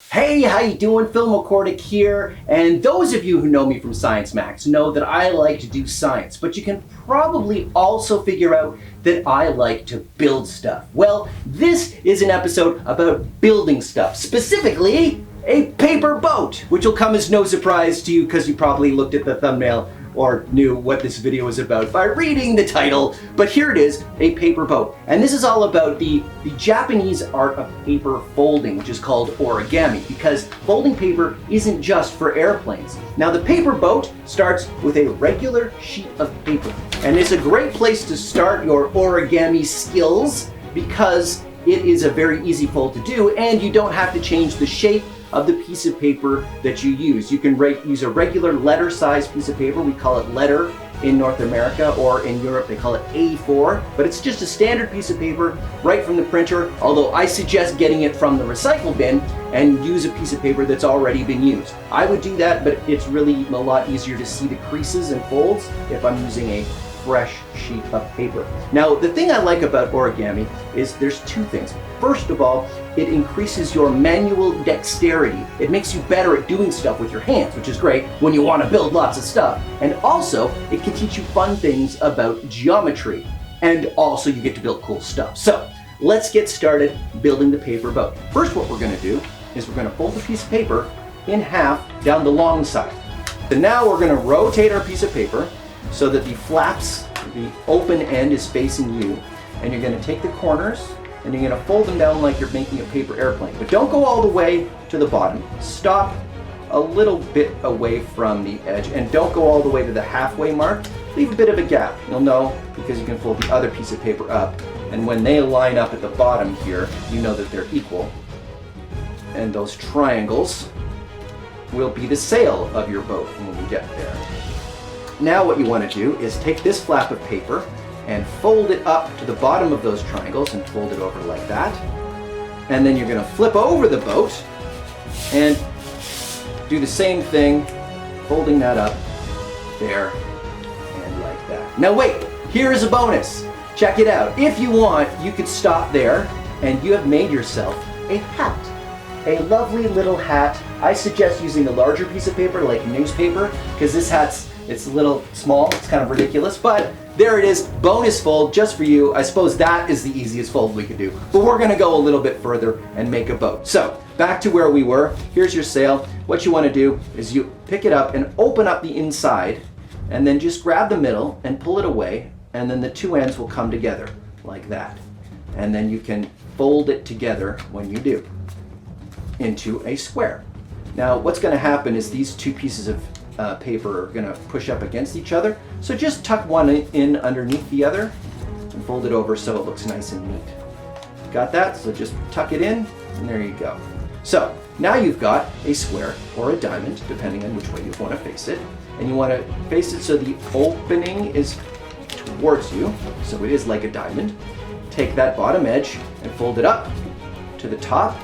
Hey, how you doing? Phil McCordick here, and those of you who know me from Science Max know that I like to do science, but you can probably also figure out that I like to build stuff. Well, this is an episode about building stuff, specifically a paper boat, which will come as no surprise to you because you probably looked at the thumbnail or knew what this video was about by reading the title, but here it is, a paper boat. And this is all about the Japanese art of paper folding, which is called origami, because folding paper isn't just for airplanes. Now the paper boat starts with a regular sheet of paper, and it's a great place to start your origami skills because it is a very easy fold to do, and you don't have to change the shape of the piece of paper that you use. You can use a regular letter size piece of paper. We call it letter in North America, or in Europe they call it A4, but it's just a standard piece of paper right from the printer, although I suggest getting it from the recycle bin and use a piece of paper that's already been used. I would do that, but it's really a lot easier to see the creases and folds if I'm using a fresh sheet of paper. Now, the thing I like about origami is there's two things. First of all, it increases your manual dexterity. It makes you better at doing stuff with your hands, which is great when you want to build lots of stuff. And also, it can teach you fun things about geometry. And also, you get to build cool stuff. So, let's get started building the paper boat. First, what we're going to do is we're going to fold a piece of paper in half down the long side. So now we're going to rotate our piece of paper so that the flaps, the open end is facing you, and you're going to take the corners and you're going to fold them down like you're making a paper airplane. But don't go all the way to the bottom. Stop a little bit away from the edge, and don't go all the way to the halfway mark. Leave a bit of a gap. You'll know because you can fold the other piece of paper up, and when they line up at the bottom here, you know that they're equal. And those triangles will be the sail of your boat when we get there. Now what you want to do is take this flap of paper and fold it up to the bottom of those triangles and fold it over like that. And then you're going to flip over the boat and do the same thing, folding that up there and like that. Now wait, here is a bonus. Check it out. If you want, you could stop there and you have made yourself a hat. A lovely little hat. I suggest using a larger piece of paper like newspaper because this hat's it's a little small, it's kind of ridiculous, but there it is, bonus fold just for you. I suppose that is the easiest fold we could do, but we're gonna go a little bit further and make a boat. So, back to where we were, here's your sail. What you wanna do is you pick it up and open up the inside, and then just grab the middle and pull it away, and then the two ends will come together, like that. And then you can fold it together when you do, into a square. Now, what's gonna happen is these two pieces of paper are going to push up against each other. So just tuck one in underneath the other and fold it over so it looks nice and neat. Got that? So just tuck it in and there you go. So now you've got a square or a diamond, depending on which way you want to face it. And you want to face it so the opening is towards you, so it is like a diamond. Take that bottom edge and fold it up to the top,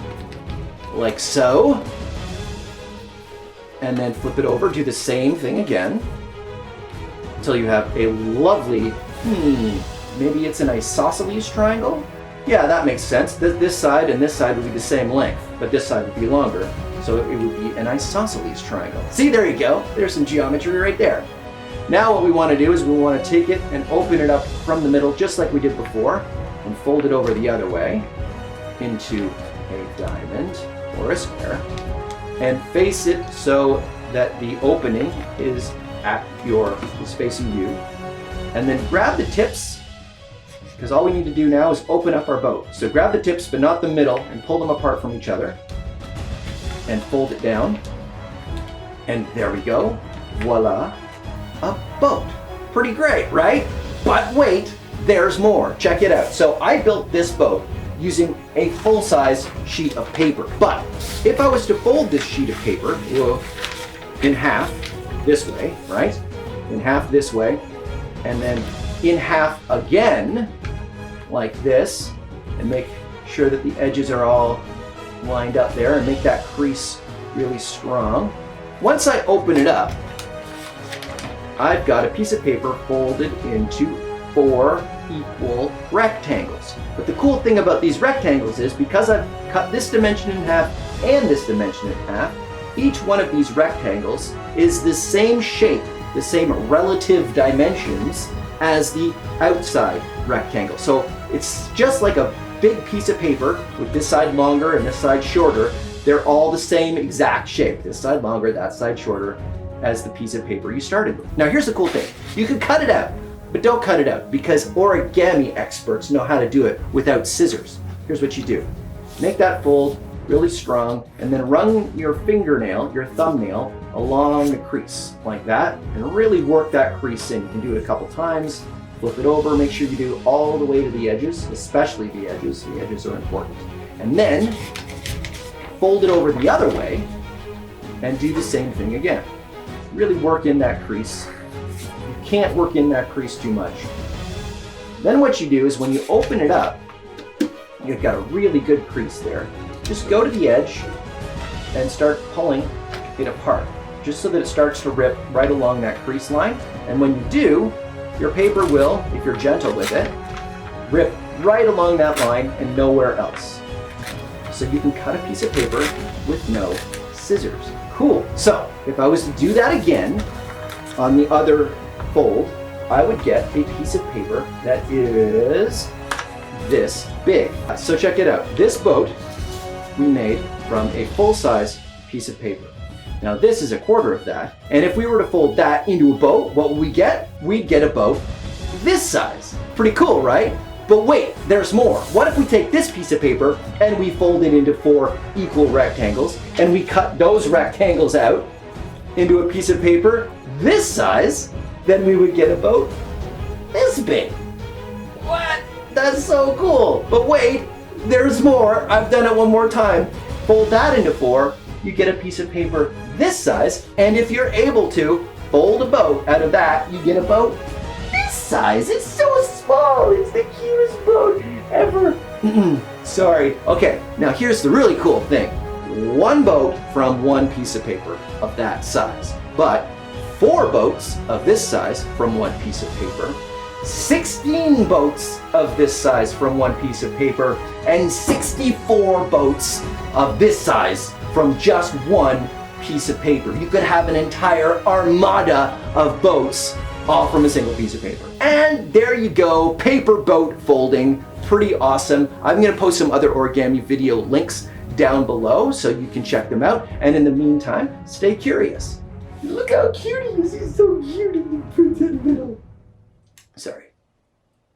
like so. And then flip it over, do the same thing again until you have a lovely, maybe it's an isosceles triangle? Yeah, that makes sense. This side and this side would be the same length, but this side would be longer, so it would be an isosceles triangle. See, there you go. There's some geometry right there. Now what we want to do is we want to take it and open it up from the middle just like we did before and fold it over the other way into a diamond or a square. And face it so that the opening is facing you. And then grab the tips, because all we need to do now is open up our boat. So grab the tips, but not the middle, and pull them apart from each other. And fold it down. And there we go. Voila, a boat. Pretty great, right? But wait, there's more. Check it out. So I built this boat using a full-size sheet of paper. But if I was to fold this sheet of paper in half this way, right? In half this way, and then in half again, like this, and make sure that the edges are all lined up there and make that crease really strong. Once I open it up, I've got a piece of paper folded into 4 equal rectangles. But the cool thing about these rectangles is because I've cut this dimension in half and this dimension in half, each one of these rectangles is the same shape, the same relative dimensions as the outside rectangle. So it's just like a big piece of paper with this side longer and this side shorter. They're all the same exact shape. This side longer, that side shorter as the piece of paper you started with. Now here's the cool thing. You can cut it out, but don't cut it out because origami experts know how to do it without scissors. Here's what you do. Make that fold really strong and then run your fingernail, your thumbnail, along the crease like that and really work that crease in. You can do it a couple times, flip it over, make sure you do all the way to the edges, especially the edges. The edges are important. And then fold it over the other way and do the same thing again. Really work in that crease. You can't work in that crease too much. Then what you do is when you open it up, you've got a really good crease there. Just go to the edge and start pulling it apart, just so that it starts to rip right along that crease line. And when you do, your paper will, if you're gentle with it, rip right along that line and nowhere else. So you can cut a piece of paper with no scissors. Cool. So if I was to do that again on the other fold, I would get a piece of paper that is this big. So check it out. This boat we made from a full-size piece of paper. Now this is a quarter of that, and if we were to fold that into a boat, what would we get? We'd get a boat this size. Pretty cool, right? But wait, there's more. What if we take this piece of paper and we fold it into 4 equal rectangles, and we cut those rectangles out into a piece of paper this size? Then we would get a boat this big. What? That's so cool. But wait, there's more. I've done it one more time. Fold that into 4, you get a piece of paper this size, and if you're able to fold a boat out of that, you get a boat this size. It's so small. It's the cutest boat ever. Sorry. Okay, now here's the really cool thing. One boat from one piece of paper of that size, but 4 boats of this size from one piece of paper, 16 boats of this size from one piece of paper, and 64 boats of this size from just one piece of paper. You could have an entire armada of boats all from a single piece of paper. And there you go, paper boat folding. Pretty awesome. I'm gonna post some other origami video links down below so you can check them out. And in the meantime, stay curious. Look how cute he is. He's so cute in the middle.